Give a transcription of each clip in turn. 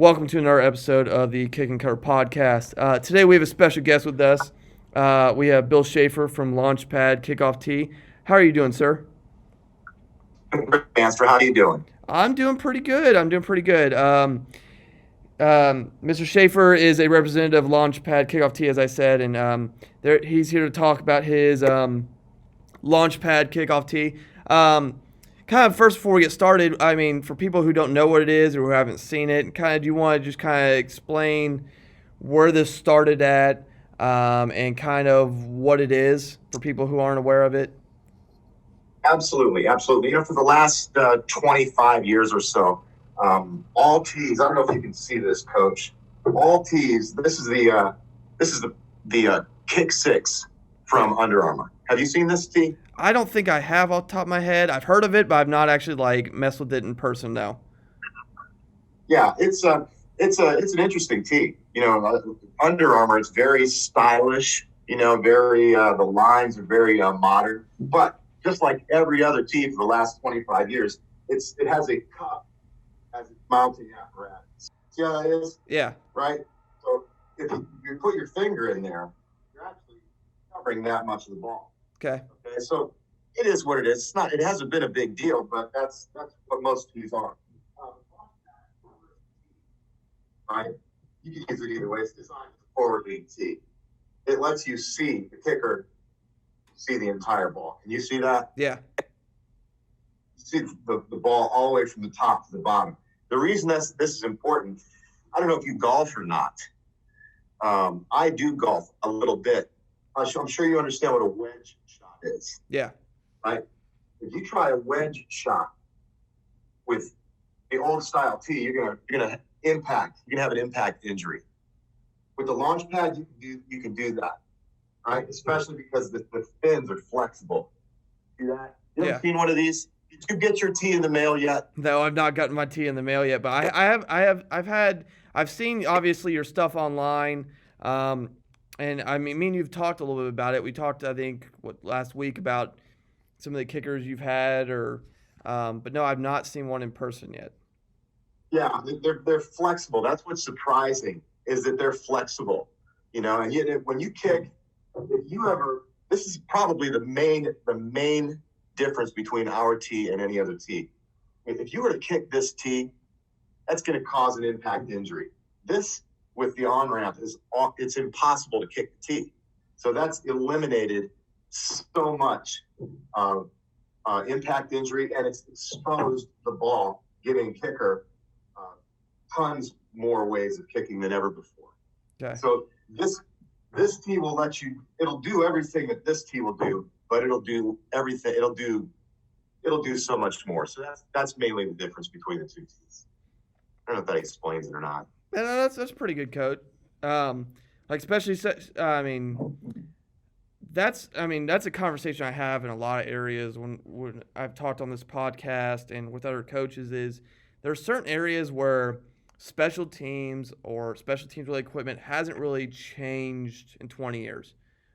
Welcome to another episode of the Kick and Cover podcast. Today we have a special guest with us. We have Bill Shafer from Launchpad Kickoff Tee. How are you doing, sir? Bandstra, how you doing? I'm doing pretty good. Mr. Shafer is a representative of Launchpad Kickoff Tee, as I said, and he's here to talk about his Launchpad Kickoff Tee. Kind of first before we get started, I mean, for people who don't know what it is or who haven't seen it, do you want to just kind of explain where this started at, and kind of what it is for people who aren't aware of it? Absolutely, absolutely. For the last 25 years or so, all tees. I don't know if you can see this, Coach. All tees. This is the Kick 6 from Under Armour. Have you seen this tee? I don't think I have off the top of my head. I've heard of it, but I've not actually messed with it in person now. Yeah, it's an interesting tee. Under Armour. It's very stylish. Very the lines are very modern, but just like every other tee for the last 25 years, it has a cup as its mounting apparatus. See how that is? Yeah. Right? So if you put your finger in there, you're actually covering that much of the ball. Okay. So it is what it is. It's not. It hasn't been a big deal, but that's what most tees are. Right? You can use it either way. It's designed as a forward-leaning tee. It lets you see the kicker, see the entire ball. Can you see that? Yeah. You see the ball all the way from the top to the bottom. The reason this is important, I don't know if you golf or not. I do golf a little bit. I'm sure you understand what a wedge shot is. Yeah. Right? If you try a wedge shot with the old style tee, you're gonna impact. You're gonna have an impact injury. With the launch pad, you can do that, right? Especially because the fins are flexible. See that? You ever seen one of these? Did you get your tee in the mail yet? No, I've not gotten my tee in the mail yet, but I've seen obviously your stuff online. And I mean, me and you've talked a little bit about it. We talked, I think, last week about some of the kickers you've had, but no, I've not seen one in person yet. Yeah, they're flexible. That's what's surprising, is that they're flexible. And yet when you kick, this is probably the main difference between our tee and any other tee. If you were to kick this tee, that's going to cause an impact injury. This, with the on-ramp, it's impossible to kick the tee. So that's eliminated so much impact injury, and it's exposed the ball, giving kicker tons more ways of kicking than ever before. Okay. So this tee will it'll do everything that this tee will do, but it'll do everything. It'll do so much more. So that's mainly the difference between the two tees. I don't know if that explains it or not. Yeah, that's pretty good, Coach. Especially, that's a conversation I have in a lot of areas when I've talked on this podcast and with other coaches. Is there are certain areas where special teams or special teams related equipment hasn't really changed in 20 years.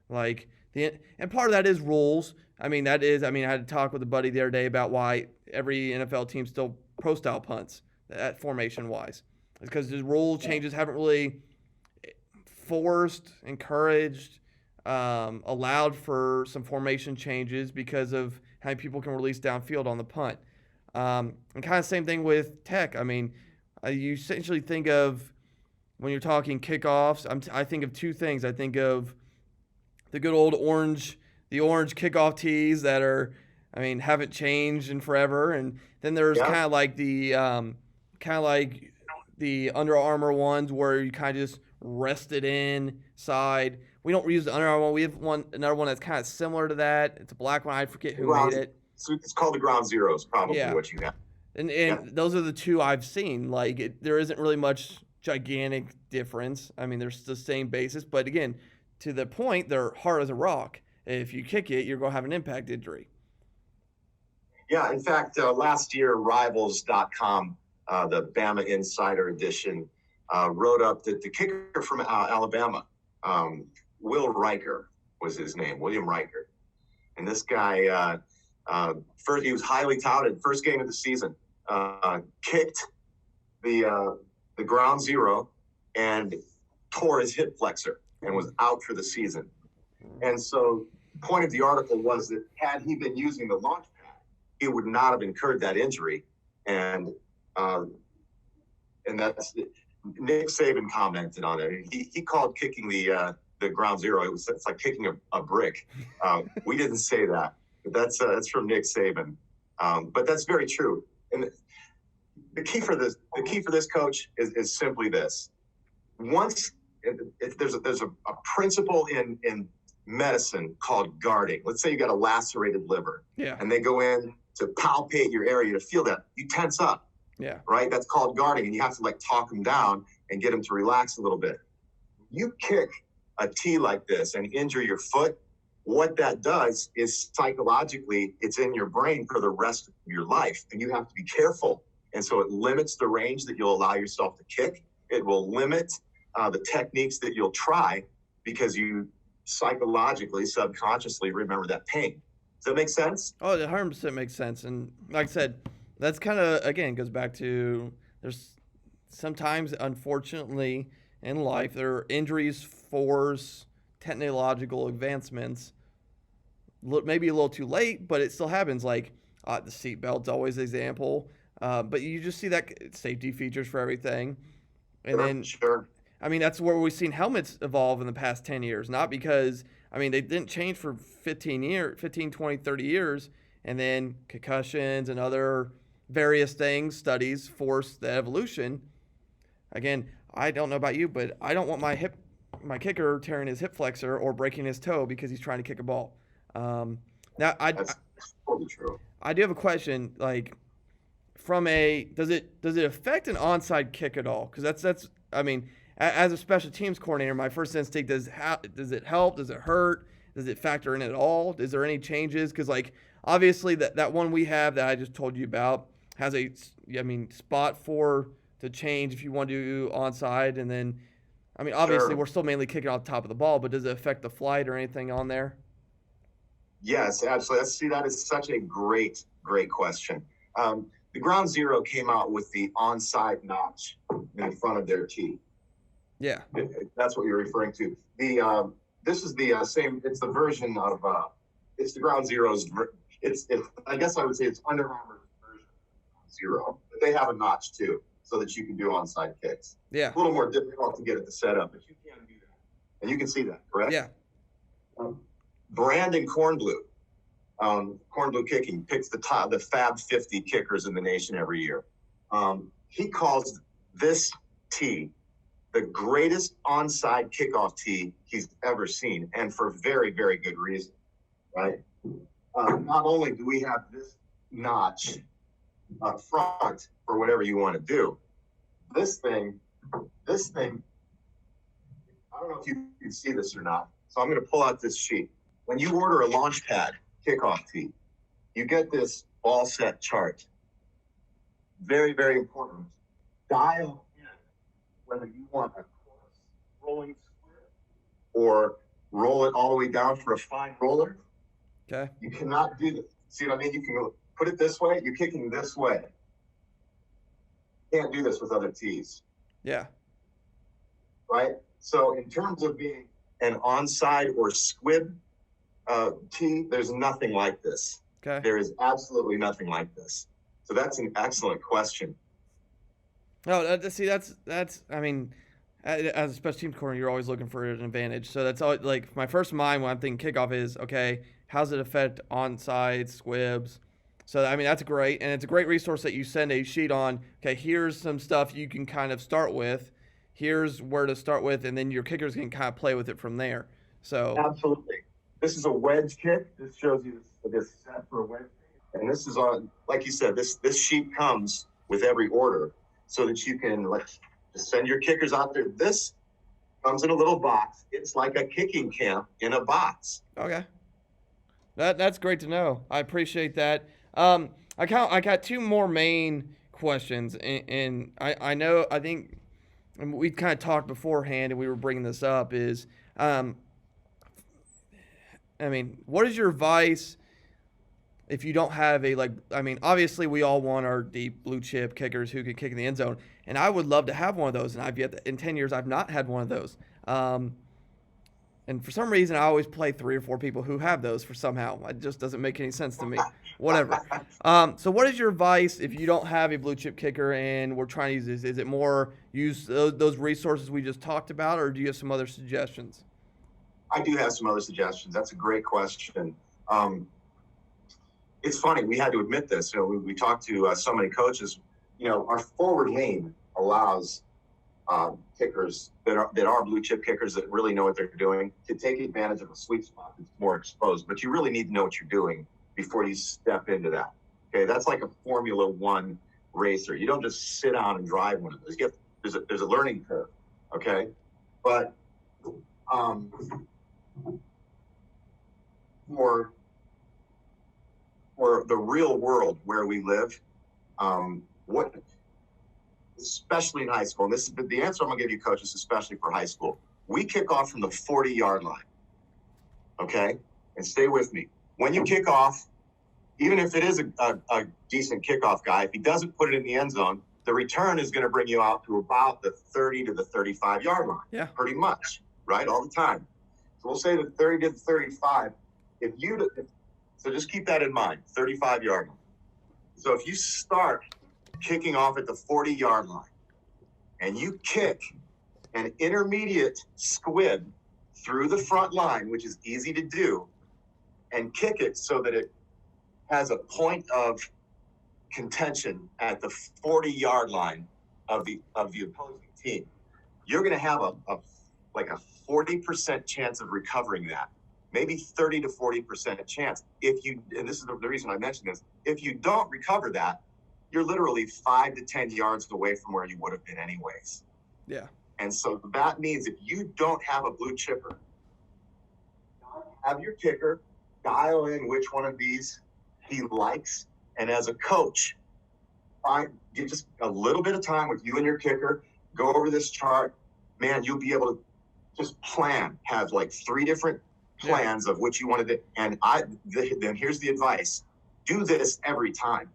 And part of that is rules. I had to talk with a buddy the other day about why every NFL team still pro style punts at formation wise. It's because the rule changes haven't really forced, encouraged, allowed for some formation changes because of how many people can release downfield on the punt. And kind of same thing with tech. You essentially think of, when you're talking kickoffs, I think of two things. I think of the good old orange kickoff tees that haven't changed in forever, and then there's kind of like the Under Armour ones where you kind of just rest it inside. We don't use the Under Armour one. We have another one that's kind of similar to that. It's a black one. I forget who made it. So it's called the Ground Zeros, probably what you have. And those are the two I've seen. There isn't really much gigantic difference. There's the same basis, but again, to the point, they're hard as a rock. If you kick it, you're going to have an impact injury. Yeah, in fact, last year, Rivals.com, the Bama Insider Edition, wrote up that the kicker from Alabama, Will Riker was his name, William Riker. And this guy, he was highly touted, first game of the season, kicked the the ground zero and tore his hip flexor and was out for the season. And so the point of the article was that had he been using the launch pad, he would not have incurred that injury. And that's Nick Saban commented on it. He called kicking the ground zero. It's like kicking a brick. We didn't say that, but that's from Nick Saban. But that's very true. And the key for this, coach, is simply this. Once there's a principle in medicine called guarding. Let's say you got a lacerated liver, and they go in to palpate your area to feel that. You tense up, right? That's called guarding, and you have to like talk them down and get them to relax a little bit. You kick a tee like this and injure your foot, what that does is psychologically it's in your brain for the rest of your life, and you have to be careful. And so it limits the range that you'll allow yourself to kick. It will limit the techniques that you'll try because you psychologically, subconsciously remember that pain. Does that make sense? Oh, it 100% makes sense. And like I said, that's kind of, again, goes back to there's sometimes, unfortunately, in life, there are injuries force technological advancements. Maybe a little too late, but it still happens. Like the seatbelt's always an example. But you just see that safety features for everything. And Sure. I mean, that's where we've seen helmets evolve in the past 10 years. Not because, I mean, they didn't change for 15, 20, 30 years. And then concussions and other various things, studies forced the evolution. Again, I don't know about you, but I don't want my kicker tearing his hip flexor or breaking his toe because he's trying to kick a ball. That's totally true. I do have a question. Like, does it affect an onside kick at all? Because that's I mean, as a special teams coordinator, my first instinct is does it help? Does it hurt? Does it factor in at all? Is there any changes? Because like obviously that one we have that I just told you about has a spot to change if you want to do onside, and then I mean obviously we're still mainly kicking off the top of the ball, but does it affect the flight or anything on there? Yes, absolutely. See, that is such a great question. The ground zero came out with the onside notch in front of their tee. Yeah, that's what you're referring to. This is the same. It's the version of it's the ground zero's. I guess I would say it's Under Armour's version of zero, but they have a notch too, so that you can do onside kicks. Yeah, it's a little more difficult to get it to set up, but you can do that, and you can see that, correct? Yeah. Brandon Kornblue Kicking picks the Fab 50 kickers in the nation every year. He calls this tee the greatest onside kickoff tee he's ever seen, and for very, very good reason, right? Not only do we have this notch up front for whatever you want to do, this thing, I don't know if you can see this or not, so I'm going to pull out this sheet. When you order a launch pad kickoff tee, you get this ball set chart. Very, very important. Dial in whether you want a coarse rolling square or roll it all the way down for a fine roller. Okay. You cannot do this. See what I mean? You can put it this way. You're kicking this way. Can't do this with other tees. Yeah. Right? So in terms of being an onside or squib tee, there's nothing like this. Okay. There is absolutely nothing like this. So that's an excellent question. No, that's. I mean, as a special teams corner, you're always looking for an advantage. So that's all. Like my first mind when I'm thinking kickoff is okay. How's it affect onside squibs? So I mean that's great, and it's a great resource that you send a sheet on. Okay, here's some stuff you can kind of start with. Here's where to start with, and then your kickers can kind of play with it from there. So absolutely. This is a wedge kick. This shows you this set for a wedge kick. And this is on, like you said, this sheet comes with every order so that you can just send your kickers out there. This comes in a little box. It's like a kicking camp in a box. Okay. That's great to know. I appreciate that. I got two more main questions, and I think we kind of talked beforehand, and we were bringing this up is, I mean, what is your advice if you don't have obviously we all want our deep blue chip kickers who can kick in the end zone, and I would love to have one of those. And in 10 years I've not had one of those. And for some reason, I always play 3 or 4 people who have those for somehow. It just doesn't make any sense to me. Whatever. So what is your advice if you don't have a blue chip kicker and we're trying to use this? Is it more use those resources we just talked about, or do you have some other suggestions? I do have some other suggestions. That's a great question. It's funny. We had to admit this. We talked to so many coaches. Our forward lean allows kickers that are blue chip kickers that really know what they're doing to take advantage of a sweet spot that's more exposed. But you really need to know what you're doing before you step into that. Okay, that's like a Formula One racer. You don't just sit down and drive one of those. There's a learning curve. Okay, but for the real world where we live, especially in high school, and this is the answer I'm going to give you, coaches, especially for high school. We kick off from the 40-yard line, okay? And stay with me. When you kick off, even if it is a decent kickoff guy, if he doesn't put it in the end zone, the return is going to bring you out to about the 30 to the 35-yard line. Yeah. Pretty much, right? All the time. So we'll say the 30 to the 35. So just keep that in mind, 35-yard line. So if you start kicking off at the 40-yard line and you kick an intermediate squib through the front line, which is easy to do, and kick it so that it has a point of contention at the 40-yard line of the opposing team, you're going to have a 40% chance of recovering that. Maybe 30 to 40% chance. And this is the reason I mentioned this, if you don't recover that, you're literally 5 to 10 yards away from where you would have been anyways. Yeah. And so that means if you don't have a blue chipper, have your kicker dial in which one of these he likes. And as a coach, get just a little bit of time with you and your kicker, go over this chart. Man, you'll be able to just have like 3 different plans of which you wanted to. And then here's the advice. Do this every time.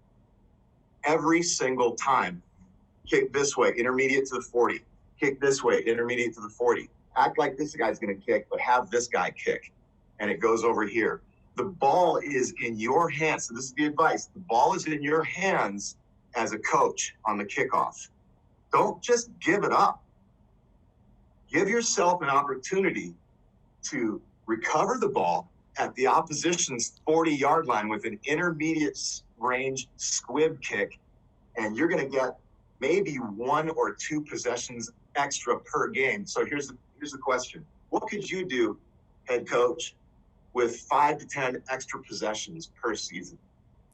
Every single time. Kick this way, intermediate to the 40. Kick this way, intermediate to the 40. Act like this guy's going to kick, but have this guy kick. And it goes over here. The ball is in your hands. So this is the advice. The ball is in your hands as a coach on the kickoff. Don't just give it up. Give yourself an opportunity to recover the ball at the opposition's 40-yard line with an intermediate range squib kick, and you're going to get maybe 1 or 2 possessions extra per game. So here's the question. What could you do, head coach, with 5 to 10 extra possessions per season?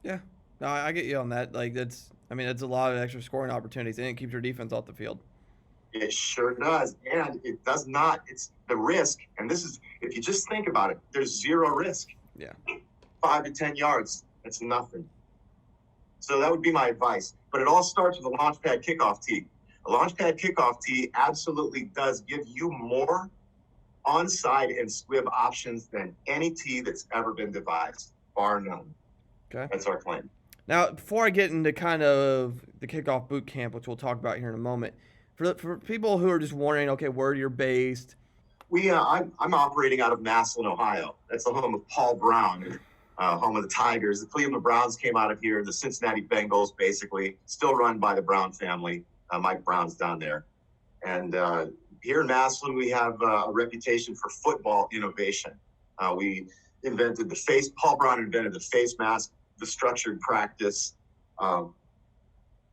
Yeah. No, I get you on that. That's a lot of extra scoring opportunities, and it keeps your defense off the field. It sure does. And it does not. It's the risk. And this is, if you just think about it, there's 0 risk. Yeah. 5 to 10 yards. It's nothing. So that would be my advice. But it all starts with a launchpad kickoff tee. A launchpad kickoff tee absolutely does give you more onside and squib options than any tee that's ever been devised, bar none. Okay. That's our claim. Now, before I get into kind of the kickoff boot camp, which we'll talk about here in a moment, for people who are just wondering, okay, where you're based. I'm operating out of Massillon, Ohio. That's the home of Paul Brown, home of the Tigers. The Cleveland Browns came out of here. The Cincinnati Bengals, basically, still run by the Brown family. Mike Brown's down there. And here in Massillon, we have a reputation for football innovation. Paul Brown invented the face mask, the structured practice, the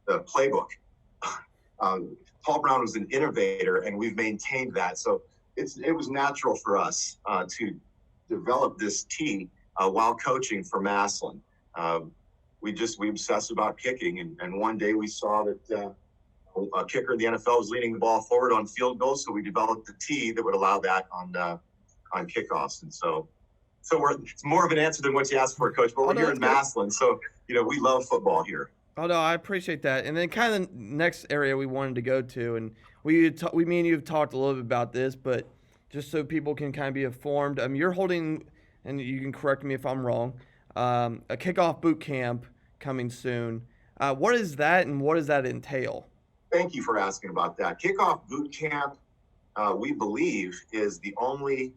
playbook. Paul Brown was an innovator, and we've maintained that. So it was natural for us to develop this tee while coaching for Massillon. We obsessed about kicking, and one day we saw that a kicker in the NFL was leaning the ball forward on field goals, so we developed a tee that would allow that on kickoffs. And so it's more of an answer than what you asked for, Coach. But we're here in Massillon, so we love football here. Oh, no, I appreciate that. And then kind of the next area we wanted to go to, and me and you have talked a little bit about this, but just so people can kind of be informed, you're holding, and you can correct me if I'm wrong, a kickoff boot camp coming soon. What is that, and what does that entail? Thank you for asking about that. Kickoff boot camp, we believe, is the only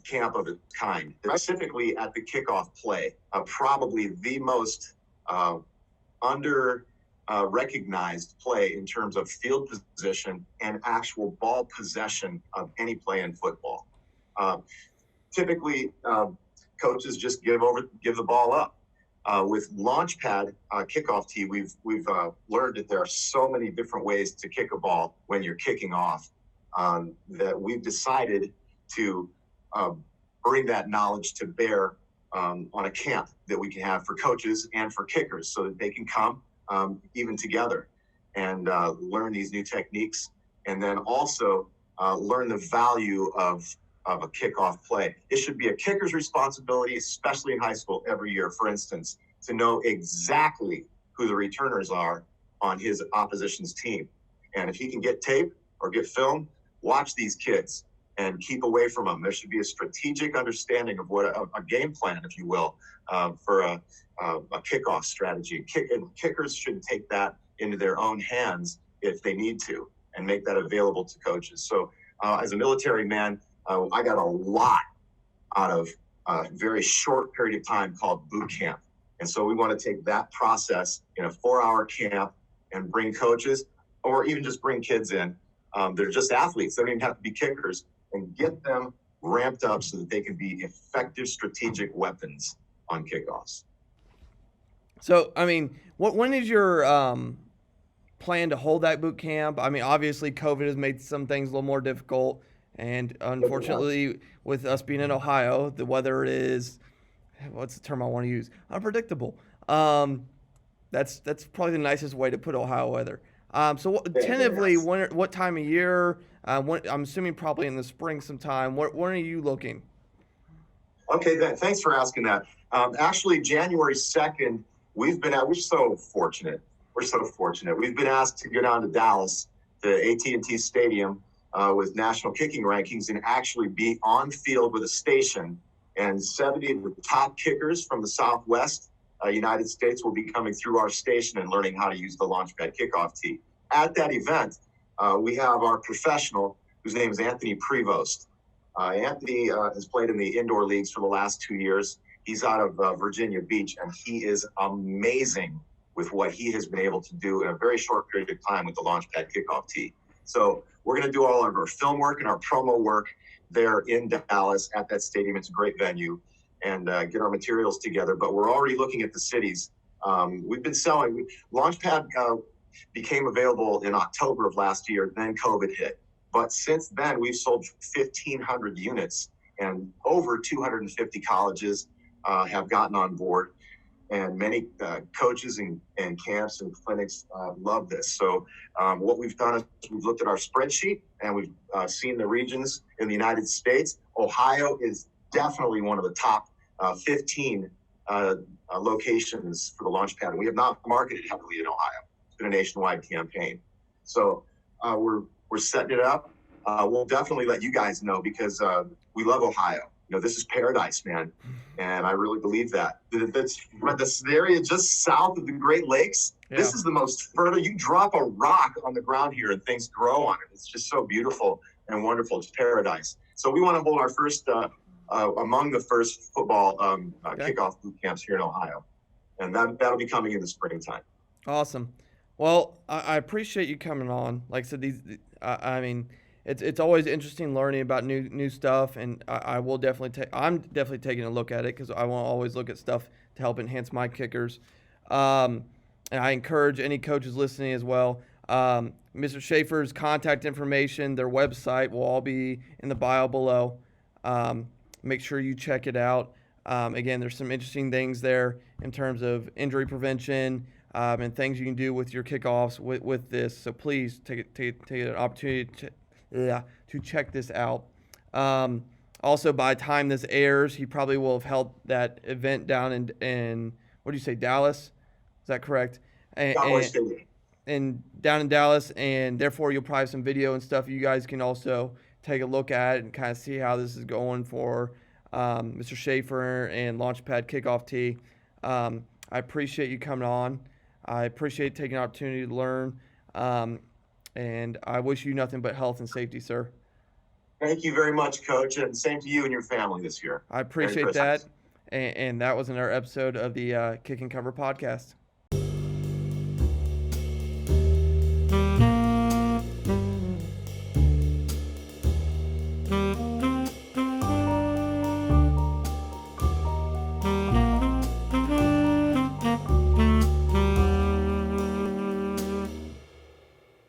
camp of its kind, specifically at the kickoff play. Probably the most under recognized play in terms of field position and actual ball possession of any play in football. Typically, coaches just give the ball up. With Launchpad kickoff tee, we've learned that there are so many different ways to kick a ball when you're kicking off that we've decided to bring that knowledge to bear on a camp that we can have for coaches and for kickers, so that they can come even together and learn these new techniques, and then also learn the value of a kickoff play. It should be a kicker's responsibility, especially in high school, every year, for instance, to know exactly who the returners are on his opposition's team. And if he can get tape or get film, watch these kids and keep away from them. There should be a strategic understanding of what a game plan, if you will, for a kickoff strategy. Kickers should take that into their own hands if they need to, and make that available to coaches. So as a military man, I got a lot out of a very short period of time called boot camp. And so we want to take that process in a 4-hour camp and bring coaches, or even just bring kids in. They're just athletes. They don't even have to be kickers, and get them ramped up so that they can be effective strategic weapons on kickoffs. So, I mean, when is your plan to hold that boot camp? I mean, obviously, COVID has made some things a little more difficult. And unfortunately, with us being in Ohio, the weather is, what's the term I want to use? Unpredictable. That's probably the nicest way to put Ohio weather. So tentatively, what time of year? I'm assuming probably in the spring sometime. When are you looking? Okay, thanks for asking that. Actually, January 2nd, we're so fortunate. We're so fortunate. We've been asked to go down to Dallas, to AT&T Stadium, with national kicking rankings, and actually be on field with a station. And 70 of the top kickers from the Southwest United States will be coming through our station and learning how to use the Launchpad kickoff tee. At that event, we have our professional, whose name is Anthony Prevost. Anthony has played in the indoor leagues for the last 2 years. He's out of Virginia Beach, and he is amazing with what he has been able to do in a very short period of time with the Launchpad kickoff tee. So we're going to do all of our film work and our promo work there in Dallas at that stadium. It's a great venue, and get our materials together. But we're already looking at the cities. We've been selling. Launchpad became available in October of last year. Then COVID hit. But since then, we've sold 1,500 units, and over 250 colleges have gotten on board. And many coaches and camps and clinics love this. So what we've done is we've looked at our spreadsheet, and we've seen the regions in the United States. Ohio is definitely one of the top 15 locations for the Launchpad. And we have not marketed heavily in Ohio. It's been a nationwide campaign. So we're setting it up. We'll definitely let you guys know, because we love Ohio. You know, this is paradise, man. And I really believe that. This area just south of the Great Lakes, yeah. This is the most fertile. You drop a rock on the ground here and things grow on it. It's just so beautiful and wonderful. It's paradise. So we want to hold our first, among the first football kickoff boot camps here in Ohio. And that'll be coming in the springtime. Awesome. Well, I appreciate you coming on. Like I said, I mean, it's always interesting learning about new stuff, and I'm definitely taking a look at it, because I want to always look at stuff to help enhance my kickers. And I encourage any coaches listening as well. Mr. Shafer's contact information, their website will all be in the bio below. Make sure you check it out. Again, there's some interesting things there in terms of injury prevention, and things you can do with your kickoffs with this. So please take an opportunity to check this out. Also, by the time this airs, he probably will have held that event down in what do you say, Dallas? Is that correct? And down in Dallas, and therefore you'll probably have some video and stuff you guys can also take a look at and kind of see how this is going for Mr. Shafer and Launchpad Kickoff Tee. I appreciate you coming on. I appreciate taking the opportunity to learn. And I wish you nothing but health and safety, sir. Thank you very much, Coach, and same to you and your family this year. I appreciate that. And that was another episode of the Kick and Cover podcast.